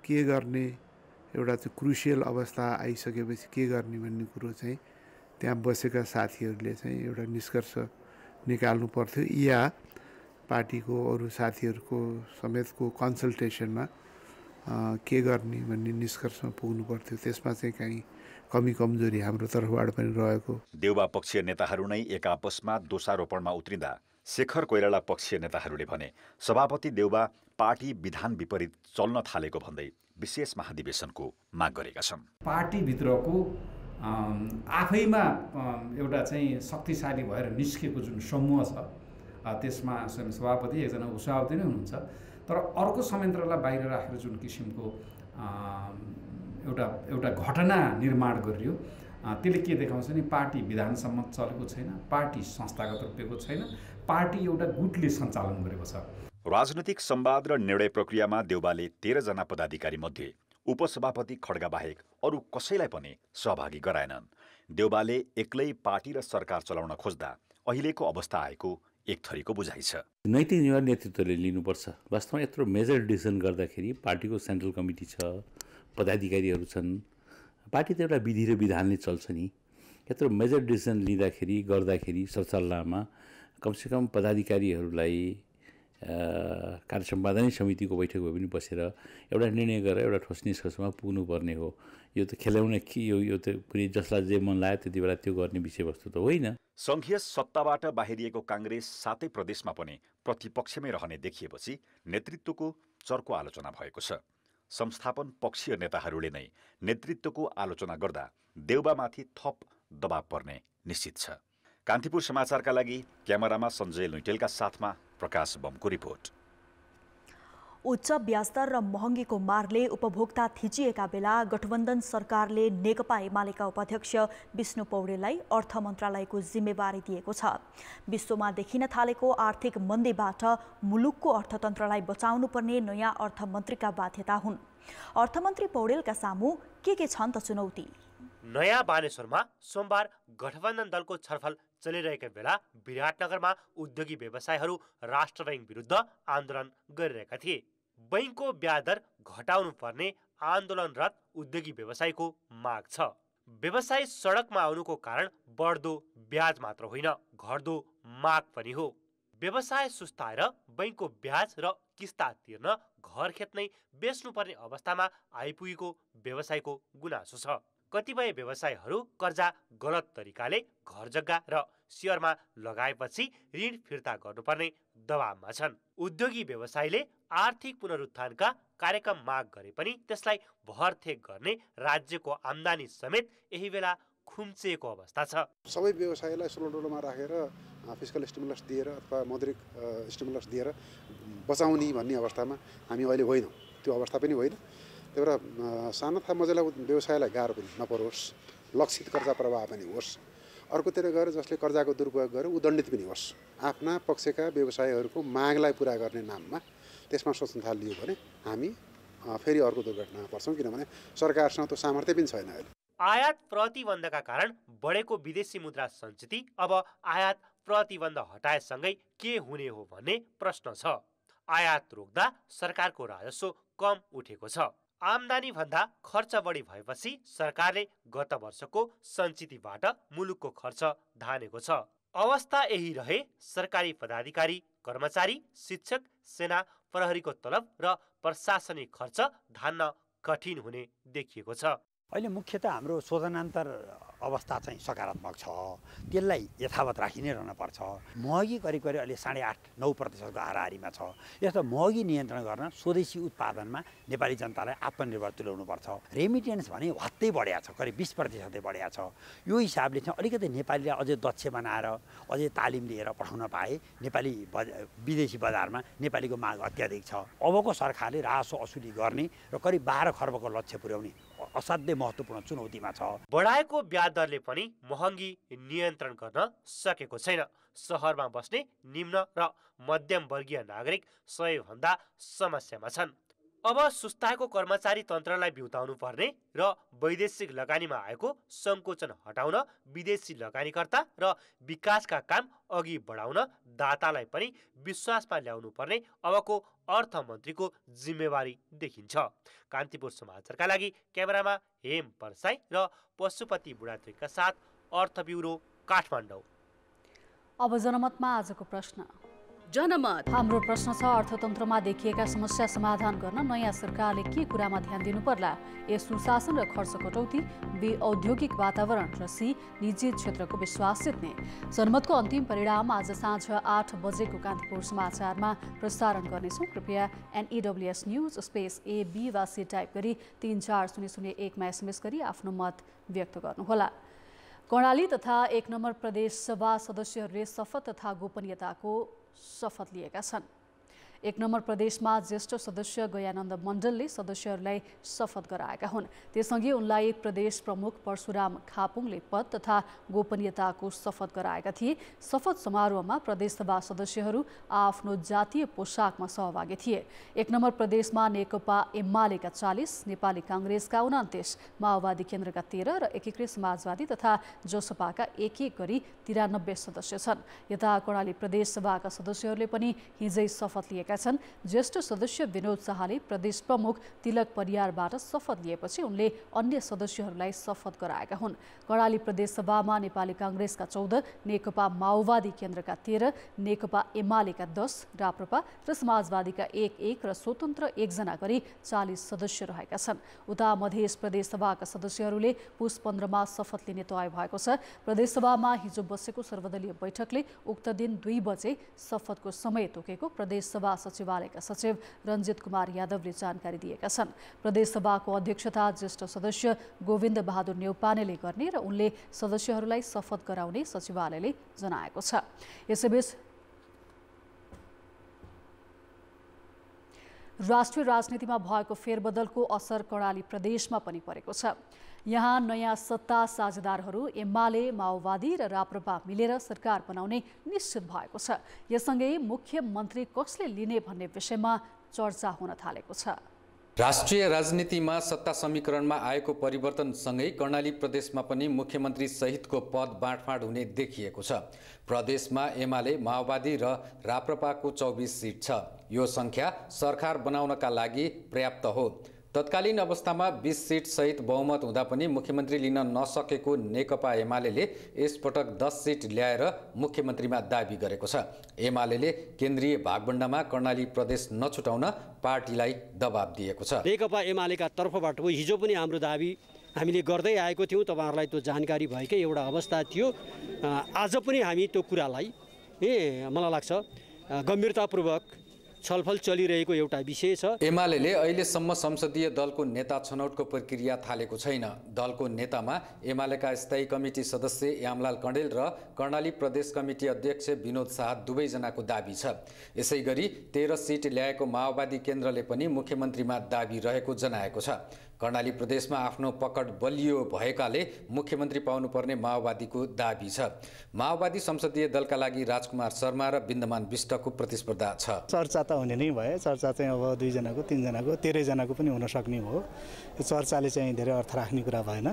के गर्ने एउटा चाहिँ क्रुसियल अवस्था आइसकेपछि के गर्ने भन्ने कुरो चाहिँ त्यहाँ बसेका साथीहरूले चाहिँ एउटा निष्कर्ष निकाल्नु पर्थ्यो या पार्टीको अरू साथीहरूको समेतको कन्सल्टेसनमा के गर्ने भन्ने निष्कर्षमा पुग्नु पर्थ्यो। त्यसमा चाहिँ कहीँ कमी कमजोरी हाम्रो तर्फबाट पनि रहेको।
देउबा पक्षीय नेताहरू नै एक आपसमा दोषारोपणमा उत्रिँदा शेखर कोइराला पक्षीय नेताहरूले भने सभापति देउबा पार्टी विधान विपरीत चल्न थालेको भन्दै विशेष महाधिवेशनको माग गरेका छन्।
पार्टीभित्रको आफैमा एउटा चाहिँ शक्तिशाली भएर निस्केको जुन समूह छ त्यसमा स्वयं सभापति एकजना उपसभापति नै हुनुहुन्छ, तर अर्को संयन्त्रलाई बाहिर राखेर जुन किसिमको एउटा घटना निर्माण गरियो त्यसले के देखाउँछ नि पार्टी विधानसम्म चलेको छैन, पार्टी संस्थागत रूपको छैन, पार्टी एउटा गुटले सञ्चालन गरेको छ।
राजनैतिक संवाद र निर्णय प्रक्रियामा देउबाले 13 जना पदाधिकारी मध्ये उपसभापति खड्गा बाहेक अरू कसैलाई पनि सहभागी गराएनन्। देउबाले एक्लै पार्टी र सरकार चलाउन खोज्दा अहिलेको अवस्था आएको एक थरीको बुझाइ छ।
नैतिक जिम्मेवारी नेतृत्वले लिनुपर्छ। वास्तवमा यत्रो मेजर डिसिजन गर्दाखेरि पार्टीको सेन्ट्रल कमिटी छ, पदाधिकारीहरू छन्, पार्टी त एउटा विधि र विधानले चल्छ नि। यत्रो मेजर डिसिजन लिँदाखेरि गर्दाखेरि सरसल्लाहमा कमसेकम पदाधिकारीहरूलाई कार्य सम्पादन समितिको बैठकमा पनि बसेर एउटा निर्णय गरेर एउटा ठोस निष्कर्षमा पुग्नुपर्ने हो। यो त खेलाउने कि यो त कुनै जसलाई जे मन लाग्यो त्यति बेला त्यो गर्ने विषयवस्तु त होइन।
संघीय सत्ताबाट बाहिरिएको काङ्ग्रेस 7 प्रदेशमा पनि प्रतिपक्षमै रहने देखिएपछि नेतृत्वको चर्को आलोचना भएको छ। संस्थापन पक्षीय नेताहरूले नै नेतृत्वको आलोचना गर्दा देउबामाथि थप दबाव पर्ने निश्चित छ। कान्तिपुर समाचारका लागि क्यामेरामा सञ्जय लुइटेलका साथमा प्रकाश बमको रिपोर्ट।
उच्च ब्याजदर र महँगीको मारले उपभोक्ता थिचिएका बेला गठबन्धन सरकारले नेकपा एमालेका उपाध्यक्ष विष्णु पौडेललाई अर्थ मन्त्रालयको जिम्मेवारी दिएको छ। विश्वमा देखिन थालेको आर्थिक मन्दीबाट मुलुकको अर्थतन्त्रलाई बचाउनुपर्ने नयाँ अर्थमन्त्रीका बाध्यता हुन्। अर्थमन्त्री पौडेलका सामु के छन् त चुनौती?
नयाँ बानेश्वरमा सोमबार गठबन्धन दलको छलफल चलिरहेका बेला विराटनगरमा उद्योगी व्यवसायहरू राष्ट्र बैंक विरुद्ध आन्दोलन गरिरहेका थिए। बैंकको ब्याज दर घटाउनु पर्ने आन्दोलनरत उद्योगी व्यवसायको माग छ। व्यवसाय सडकमा आउनुको कारण बढ्दो ब्याज मात्र होइन, घट्दो माग पनि हो। व्यवसाय सुस्ताएर बैंकको ब्याज र किस्ता तिर्न घर खेत्नै बेच्नुपर्ने अवस्थामा आइपुगेको व्यवसायको गुनासो छ। कतिपय व्यवसायहरू कर्जा गलत तरिकाले घर जग्गा र सेयरमा लगाएपछि ऋण फिर्ता गर्नुपर्ने दबावमा छन्। उद्योगी व्यवसायले आर्थिक पुनरुत्थानका कार्यक्रम माग गरे पनि त्यसलाई भरथेक गर्ने राज्यको आम्दानी समेत यही बेला खुम्चिएको अवस्था छ।
सबै व्यवसायलाई सोलडोलोमा राखेर फिस्कल स्टिमुलस दिएर अथवा मौद्रिक स्टिमुलस दिएर बचाउने भन्ने अवस्थामा हामी अहिले होइनौँ, त्यो अवस्था पनि होइन। त्यही भएर सानोथा मझेला व्यवसायलाई गाह्रो पनि नपरोस्, लक्षित कर्जा प्रवाह पनि होस्, अर्कोतिर गएर जसले कर्जाको दुरुपयोग गर्यो ऊ दण्डित पनि होस्। आफ्ना पक्षका व्यवसायहरूको मागलाई पुरा गर्ने नाममा त्यसमा सोच्न थालियो भने हामी फेरि अर्को दुर्घटनामा पर्छौँ, किनभने सरकारसँग त्यो सामर्थ्य पनि छैन। अहिले
आयात प्रतिबन्धका कारण बढेको विदेशी मुद्रा सञ्चित अब आयात प्रतिबन्ध हटाएसँगै के हुने हो भन्ने प्रश्न छ। आयात रोक्दा सरकारको राजस्व कम उठेको छ। आम्दानी भन्दा खर्च बढी भएपछि सरकारले गत वर्षको सञ्चितबाट मुलुकको खर्च धानेको छ। अवस्था यही रहे सरकारी पदाधिकारी, कर्मचारी, शिक्षक, सेना, प्रहरीको तलब र प्रशासनिक खर्च धान्न कठिन हुने देखिएको छ।
अहिले मुख्यतः हाम्रो शोधनान्तर अवस्था चाहिँ सकारात्मक छ, त्यसलाई यथावत राखि नै रहनुपर्छ। महँगी करिब अहिले 8.5-9% हाराहारीमा छ। यस्तो महँगी नियन्त्रण गर्न स्वदेशी उत्पादनमा नेपाली जनतालाई आत्मनिर्भर तुल्याउनुपर्छ। रेमिटेन्स भने हत्तै बढेको छ, करिब 20% बढेको छ। यो हिसाबले चाहिँ अलिकति नेपालीलाई अझै दक्ष बनाएर अझै तालिम लिएर पठाउन पाए नेपाली विदेशी बजारमा नेपालीको माग अत्याधिक छ। अबको सरकारले राजस्व असुली गर्ने र करिब 12 खर्बको लक्ष्य पुर्याउने असाध्यै महत्त्वपूर्ण चुनौतीमा छ।
बढाएको ब्याज दरले पनि महँगी नियन्त्रण गर्न सकेको छैन। सहरमा बस्ने निम्न र मध्यम वर्गीय नागरिक सबैभन्दा समस्यामा छन्। अब सुस्ताएको कर्मचारी तन्त्रलाई बिउताउनु पर्ने र वैदेशिक लगानीमा आएको सङ्कोचन हटाउन विदेशी लगानीकर्ता र विकासका काम अघि बढाउन दातालाई पनि विश्वासमा ल्याउनु पर्ने अबको अर्थमन्त्रीको जिम्मेवारी देखिन्छ। कान्तिपुर समाचारका लागि क्यामेरामा हेम परसाई र पशुपति बुढाथोकीका साथ अर्थ ब्युरो काठमाडौँ।
अब जनमतमा आजको प्रश्न।
जनमत
हाम्रो प्रश्न छ, अर्थतन्त्रमा देखिएका समस्या समाधान गर्न नयाँ सरकारले के कुरामा ध्यान दिनु पर्ला? ए सुशासन र खर्च कटौती, बी औद्योगिक वातावरण र सी निजी क्षेत्रको विश्वास जित्ने। जनमतको अन्तिम परिणाम आज साँझ 8 बजेको कान्तिपुर समाचारमा प्रसारण गर्नेछौँ। कृपया NEWS news space A B वा C टाइप गरी 34001मा SMS गरी आफ्नो मत व्यक्त गर्नुहोला। कर्णाली तथा 1 नम्बर प्रदेश सभा सदस्यहरूले शपथ तथा गोपनीयताको शपथ लिएका छन्। 1 नम्बर प्रदेशमा ज्येष्ठ सदस्य गयानन्द मण्डलले सदस्यहरूलाई शपथ गराएका हुन्। त्यससँगै उनलाई प्रदेश प्रमुख परशुराम खापुङले पद तथा गोपनीयताको शपथ गराएका थिए। शपथ समारोहमा प्रदेशसभा सदस्यहरू आफ्नो जातीय पोसाकमा सहभागी थिए। 1 नम्बर प्रदेशमा नेकपा एमालेका 40, नेपाली काङ्ग्रेसका 29, माओवादी केन्द्रका 13 र एकीकृत समाजवादी तथा जसपाका 1-1 गरी 93 सदस्य छन्। यता कर्णाली प्रदेश सभाका सदस्यहरूले पनि हिजै शपथ लिएका छन्। ज्येष्ठ सदस्य विनोद शाहले प्रदेश प्रमुख तिलक परियारबाट शपथ लिएपछि उनले अन्य सदस्यहरूलाई शपथ गराएका हुन्। कर्णाली प्रदेश सभामा नेपाली काङ्ग्रेसका 14, नेकपा माओवादी केन्द्रका 13, नेकपा एमालेका 10, राप्रपा र समाजवादीका 1-1 र स्वतन्त्र 1 जना गरी 40 सदस्य रहेका छन्। उता मध्य प्रदेश सभाका सदस्यहरूले पुस 15 मा शपथ लिने तय भएको छ। प्रदेश सभामा हिजो बसेको सर्वदलीय बैठकले उक्त दिन 2 बजे शपथको समय तोकेको प्रदेश सभा सचिवालयका सचिव रञ्जित कुमार यादवले जानकारी दिएका छन्। प्रदेश सभाको अध्यक्षता ज्येष्ठ सदस्य गोविन्द बहादुर न्यौपानेले गर्ने र उनले सदस्यहरूलाई शपथ गराउने सचिवालयले जनाएको छ। यसैबीच राष्ट्रिय राजनीतिमा भएको फेरबदलको असर कर्णाली प्रदेशमा पनि परेको छ। यहाँ नयाँ सत्ता साझेदारहरू एमाले, माओवादी र राप्रपा मिलेर सरकार बनाउने निश्चित भएको छ। यससँगै मुख्यमन्त्री कसले लिने भन्ने विषयमा चर्चा हुन थालेको छ।
राष्ट्रिय राजनीतिमा सत्ता समीकरणमा आएको परिवर्तनसँगै कर्णाली प्रदेशमा पनि मुख्यमन्त्री सहितको पद बाँडफाँड हुने देखिएको छ। प्रदेशमा एमाले, माओवादी र राप्रपाको 24 सिट छ। यो सङ्ख्या सरकार बनाउनका लागि पर्याप्त हो। तत्कालीन अवस्थामा 20 सिट सहित बहुमत हुँदा पनि मुख्यमन्त्री लिन नसकेको नेकपा एमालेले यसपटक 10 सिट ल्याएर मुख्यमन्त्रीमा दाबी गरेको छ। एमालेले केन्द्रीय भागबण्डामा कर्णाली प्रदेश नछुटाउन पार्टीलाई दबाब दिएको छ।
नेकपा एमालेका तर्फबाट हिजो पनि हाम्रो दाबी हामीले गर्दै आएको थियौँ। तपाईहरुलाई त्यो जानकारी भएकै एउटा अवस्था थियो। आज पनि हामी त्यो कुरालाई मलाई लाग्छ गम्भीरतापूर्वक छलफल चलिरहेको एउटा विषय छ।
एमालेले अहिलेसम्म संसदीय दलको नेता छनौटको प्रक्रिया थालेको छैन। दलको नेतामा एमालेका स्थायी कमिटी सदस्य यामलाल कण्डेल र कर्णाली प्रदेश कमिटी अध्यक्ष विनोद शाह दुवैजनाको दाबी छ। यसैगरी 13 सिट ल्याएको माओवादी केन्द्रले पनि मुख्यमन्त्रीमा दाबी रहेको जनाएको छ। कर्णाली प्रदेशमा आफ्नो पकड बलियो भएकाले मुख्यमन्त्री पाउनुपर्ने माओवादीको दाबी छ। माओवादी संसदीय दलका लागि राजकुमार शर्मा र बिन्दमान विष्टको प्रतिस्पर्धा छ।
चर्चा त हुने नै भयो। चर्चा चाहिँ अब 2 जनाको, 3 जनाको, 13 जनाको पनि हुन सक्ने हो। यो चर्चाले चाहिँ धेरै अर्थ राख्ने कुरा भएन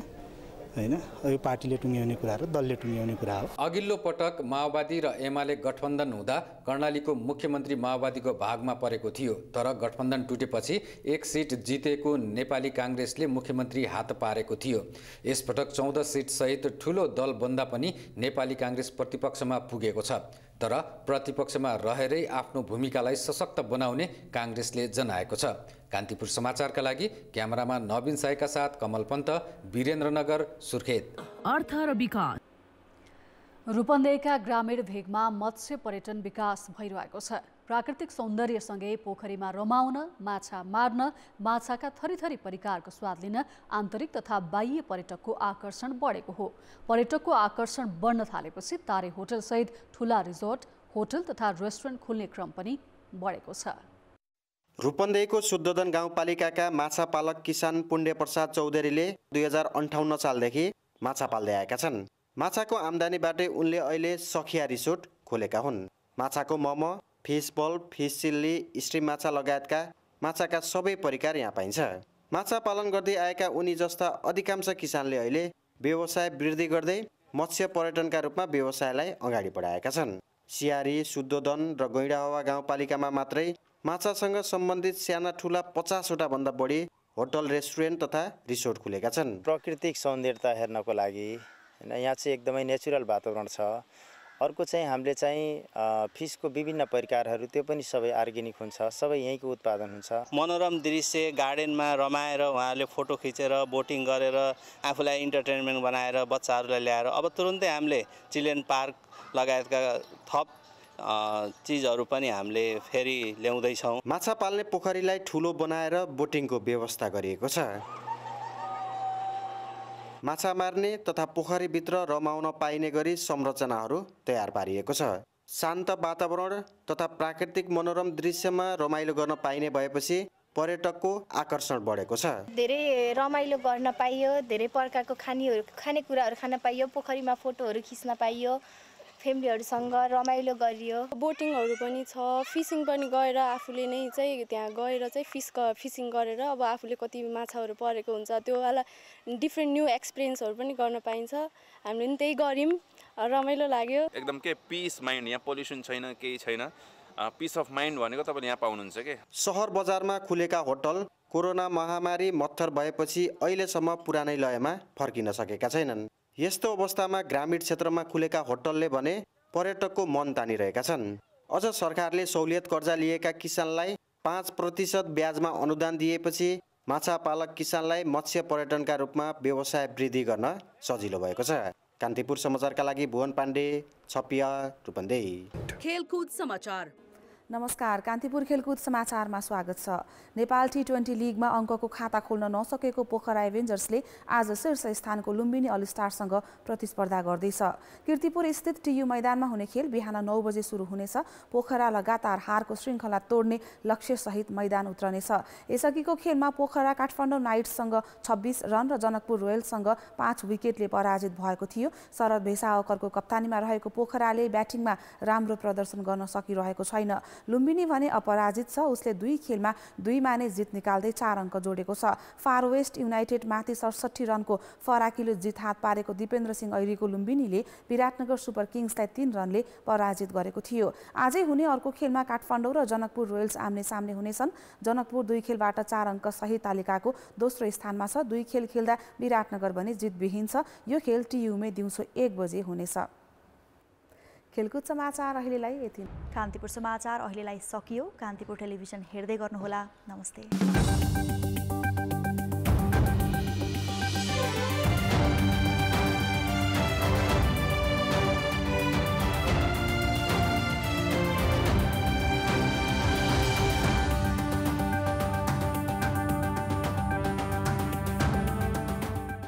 हैन। यो पार्टीले टुङ्ग्याउने कुरा र दलले टुङ्ग्याउने कुरा हो।
अघिल्लो पटक माओवादी र एमाले गठबन्धन हुँदा कर्णालीको मुख्यमन्त्री माओवादीको भागमा परेको थियो। तर गठबन्धन टुटेपछि 1 सिट जितेको नेपाली काङ्ग्रेसले मुख्यमन्त्री हात पारेको थियो। यसपटक 14 सिट सहित ठूलो दल बन्दा पनि नेपाली काङ्ग्रेस प्रतिपक्षमा पुगेको छ। तर प्रतिपक्षमा रहेरै आफ्नो भूमिकालाई सशक्त बनाउने काङ्ग्रेसले जनाएको छ। कान्तिपुर समाचारका लागि क्यामेरामा नवीन साईका साथ कमल पन्त, वीरेन्द्रनगर, सुर्खेत।
अर्थ र विकास।
रूपन्देहीका ग्रामीण भेगमा मत्स्य पर्यटन विकास भइरहेको छ। प्राकृतिक सौन्दर्यसँगै पोखरीमा रमाउन, माछा मार्न, माछाका थरीथरी परिकारको स्वाद लिन आन्तरिक तथा बाह्य पर्यटकको आकर्षण बढेको हो। पर्यटकको आकर्षण बढ्न थालेपछि तारे होटलसहित ठुला रिजोर्ट, होटल तथा रेस्टुरेन्ट खुल्ने क्रम पनि बढेको छ।
रूपन्देहीको शुद्धोदन गाउँपालिकाका माछा पालक किसान पुण्य प्रसाद चौधरीले 2058 सालदेखि माछा पाल्दै आएका छन्। माछाको आम्दानीबाटै उनले अहिले सखिया रिसोर्ट खोलेका हुन्। माछाको मोमो, फिस बल, फिस चिल्ली, स्ट्रिम माछा लगायतका माछाका सबै परिकार यहाँ पाइन्छ। माछा पालन गर्दै आएका उनी जस्ता अधिकांश किसानले अहिले व्यवसाय वृद्धि गर्दै मत्स्य पर्यटनका रूपमा व्यवसायलाई अगाडि बढाएका छन्। सियारी, शुद्धोदन र गैंडाहवा गाउँपालिकामा मात्रै माछासँग सम्बन्धित साना ठुला 50वटा भन्दा बढी होटल, रेस्टुरेन्ट तथा रिसोर्ट खुलेका छन्।
प्राकृतिक सौन्दर्यता हेर्नको लागि हैन, यहाँ चाहिँ एकदमै नेचुरल वातावरण छ। अर्को चाहिँ हामीले चाहिँ फिसको विभिन्न प्रकारहरू त्यो पनि सबै अर्ग्यानिक हुन्छ, सबै यहीँको उत्पादन हुन्छ।
मनोरम दृश्य गार्डनमा रमाएर उहाँहरूले फोटो खिचेर बोटिङ गरेर आफूलाई इन्टरटेनमेन्ट बनाएर बच्चाहरूलाई ल्याएर अब तुरुन्तै हामीले चिल्ड्रेन पार्क लगायतका थप चिजहरू पनि हामीले फेरि ल्याउँदैछौँ।
माछा पाल्ने पोखरीलाई ठुलो बनाएर बोटिङको व्यवस्था गरिएको छ। माछा मार्ने तथा पोखरीभित्र रमाउन पाइने गरी संरचनाहरू तयार पारिएको छ। शान्त वातावरण तथा प्राकृतिक मनोरम दृश्यमा रमाइलो गर्न पाइने भएपछि पर्यटकको आकर्षण बढेको छ।
धेरै रमाइलो गर्न पाइयो, धेरै प्रकारको खानेकुराहरू खान पाइयो, पोखरीमा फोटोहरू खिच्न पाइयो, फ्यामिलीहरूसँग रमाइलो गरियो।
बोटिङहरू पनि छ, फिसिङ पनि गएर आफूले नै चाहिँ त्यहाँ गएर चाहिँ फिसिङ गरेर अब आफूले कति माछाहरू परेको हुन्छ त्यो वाला डिफ्रेन्ट न्यू एक्सपिरियन्सहरू पनि गर्न पाइन्छ। हामीले पनि त्यही गऱ्यौँ, रमाइलो लाग्यो।
एकदम के पिस माइन्ड, यहाँ पोल्युसन छैन, केही छैन, पिस अफ माइन्ड भनेको तपाईँले यहाँ पाउनुहुन्छ के।
सहर बजारमा खुलेका होटल कोरोना महामारी मत्थर भएपछि अहिलेसम्म पुरानै लयमा फर्किन सकेका छैनन्। यस्तो अवस्थामा ग्रामीण क्षेत्रमा खुलेका होटलले भने पर्यटकको मन तानिरहेका छन्। अझ सरकारले सहुलियत कर्जा लिएका किसानलाई 5% ब्याजमा अनुदान दिएपछि माछा पालक किसानलाई मत्स्य पर्यटनका रूपमा व्यवसाय वृद्धि गर्न सजिलो भएको छ। कान्तिपुर समाचारका लागि भुवन पाण्डे, छपिया, रूपन्देही।
खेलकुद समाचार।
नमस्कार, कान्तिपुर खेलकुद समाचारमा स्वागत छ। नेपाल T20 लिगमा अङ्कको खाता खोल्न नसकेको पोखरा एभेन्जर्सले आज शीर्ष स्थानको लुम्बिनी अल स्टारसँग प्रतिस्पर्धा गर्दैछ। कीर्तिपुर स्थित टियु मैदानमा हुने खेल बिहान 9 बजे सुरु हुनेछ। पोखरा लगातार हारको श्रृङ्खला तोड्ने लक्ष्यसहित मैदान उत्रनेछ। यसअघिको खेलमा पोखरा काठमाडौँ नाइट्ससँग 26 रन र जनकपुर रोयल्ससँग 5 विकेटले पराजित भएको थियो। शरद भेसावकरको कप्तानीमा रहेको पोखराले ब्याटिङमा राम्रो प्रदर्शन गर्न सकिरहेको छैन। लुम्बिनी भने अपराजित छ, उसले 2 खेलमा 2 मा नै जित निकाल्दै 4 अङ्क जोडेको छ। फार वेस्ट युनाइटेड माथि 67 रनको फराकिलो जित हात पारेको दिपेन्द्र सिंह ऐरीको लुम्बिनीले विराटनगर सुपर किङ्सलाई 3 रनले पराजित गरेको थियो। आजै हुने अर्को खेलमा काठमाडौँ र जनकपुर रोयल्स आम्ने सामने हुनेछन्। जनकपुर 2 खेलबाट 4 अङ्क सहित तालिकाको दोस्रो स्थानमा छ। 2 खेल खेल्दा विराटनगर भने जितविहीन छ। यो खेल टियुमै दिउँसो 1 बजे हुनेछ। खेलकुद समाचार अहिलेलाई यति।
कान्तिपुर समाचार अहिलेलाई सकियो। कान्तिपुर टेलिभिजन हेर्दै गर्नुहोला। नमस्ते।